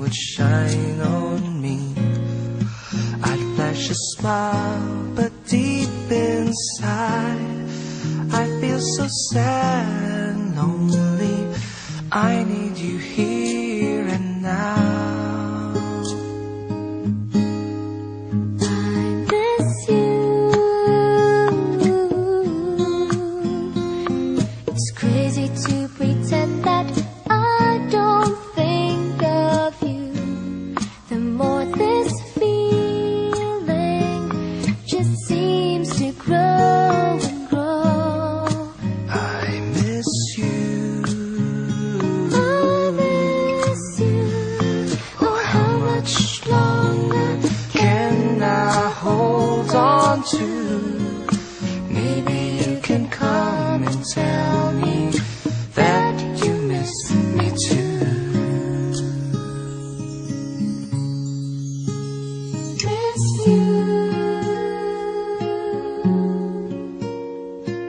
Shine on me. I'd flash a smile, but deep inside I feel so sad and lonely. I need you here and now. I miss you. It's crazy to pretend that I don't think of you. The more this feeling just seems to grow and grow. I miss you. I miss you. Oh, how much longer Can I hold on to? Maybe you can come and tell me that you miss me too. miss you?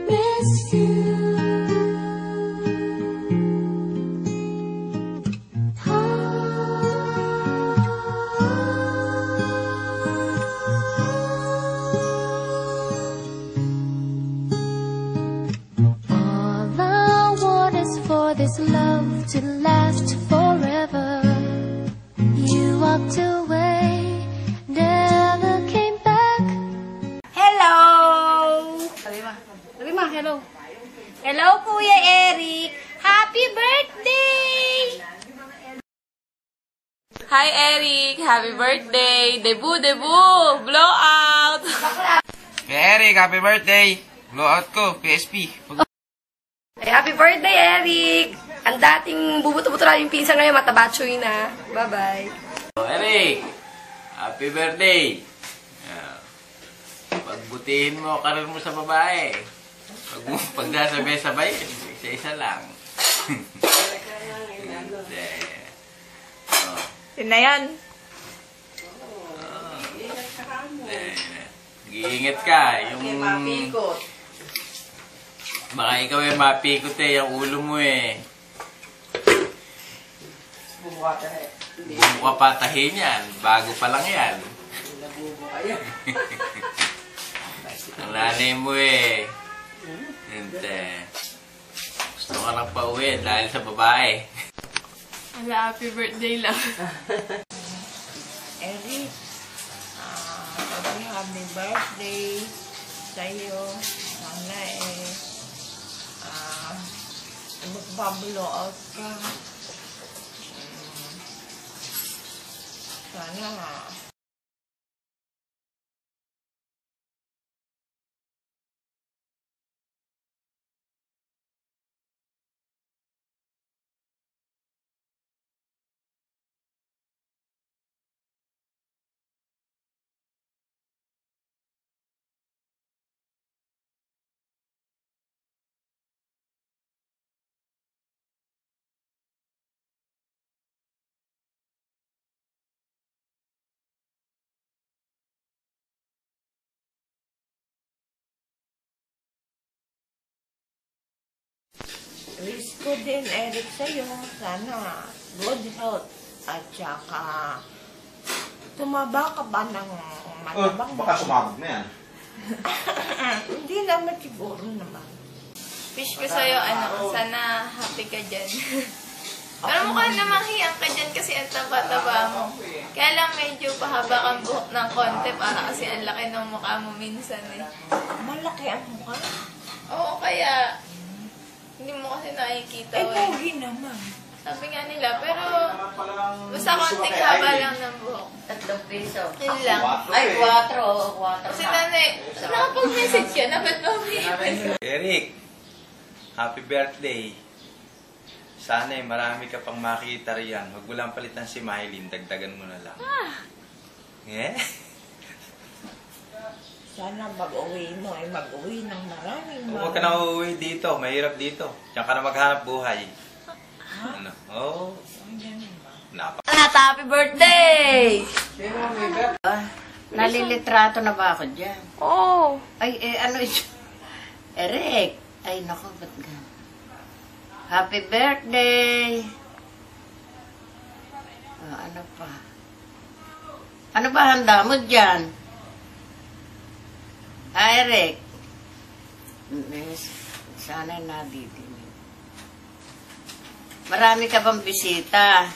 Miss you. All I want is for this love to last forever. You walked away, never came back. Hello! Sabi ma, hello. Hello, Kuya Eric. Happy birthday! Hi, Eric! Happy birthday! Debut! Blowout! Kaya Eric, happy birthday! Blowout ko, PSP. Ay, happy birthday, Eric! Ang dating bubuto-buto lang yung pinsan ngayon, matabachoy na. Bye-bye. Oh, Eric, happy birthday! Pagbutihin mo karir mo sa babae. Pag nasabay-sabay, isa-isa lang. Yun na yan. Mag-iingat ka. Yung baka ikaw yung mapikot yung ulo mo eh. Bumuka patahin yan. Bago pa lang yan. Ang nanay mo eh. Hindi. Gusto ka lang pauwi dahil sa babae. Wala, happy birthday lang. Eric, happy birthday sa'yo. Sana magpablowout ka. Sana wish ko din, Eric, sa'yo. Sana good health. At saka tumaba ka ba ng matabang? Baka sumabog na yan. Hindi naman siguro naman. Wish ko sa'yo, sana happy ka dyan. Pero mukha namang hiyang ka dyan kasi ang taba-taba mo. Kaya lang medyo pahaba kang buhok ng konti para kasi ang laki ng mukha mo minsan eh. Malaki ang mukha. Oo, kaya hindi mo kasi nakikita. Pogi naman. Sabi nga nila, pero basta konting haba lang ng buhok. 3 piso. Yun lang. Ay, 4. 4 Kasi nanay, nakapag-message siya, dapat Eric, happy birthday. Sana marami ka pang makita riyan. Huwag mo lang palitan si Mylene, dagdagan mo na lang. Yeah? Sana mag-uwi mo ay mag-uwi ng maraming Huwag ka na uuwi dito, mahirap dito. Diyan ka na maghanap buhay. Ano? Oh. Happy birthday! Nalilitrato na ba ako dyan? Oo. Ay, ano ito? Eric! Ay, naku, ba't gan? Happy birthday! Ano pa? Ano ba handa mo dyan? Eric! Sana'y nadidinig. Marami ka bang bisita?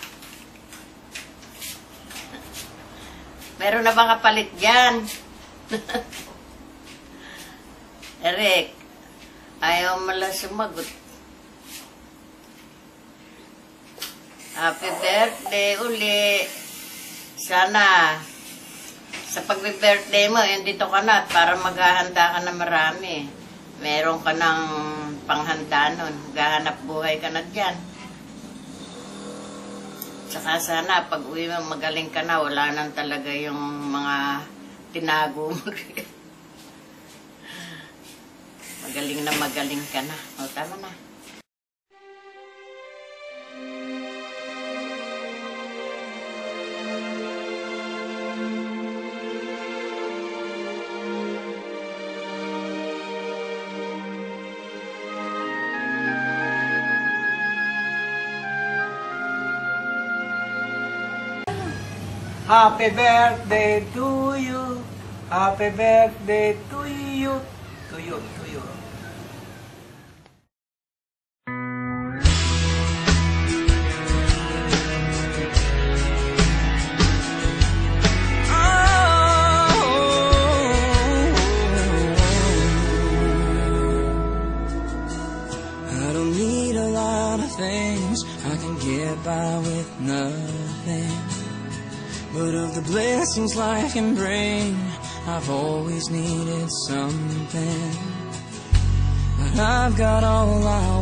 Meron na ba kapalit dyan? Eric, ayaw mo lang sumagot. Happy birthday uli. Sana sa pagbe-birthday mo, dito ka na para maghahanda ka na marami. Meron ka ng panghanda nun. Gahanap buhay ka na dyan. Saka sana, pag uwi mo, magaling ka na. Wala nang talaga yung mga tinago mo. Magaling ka na. O, tama na. Happy birthday to you. Happy birthday to you. To you. I don't need a lot of things. I can get by with nothing. But of the blessings life can bring, I've always needed something. But I've got all I want.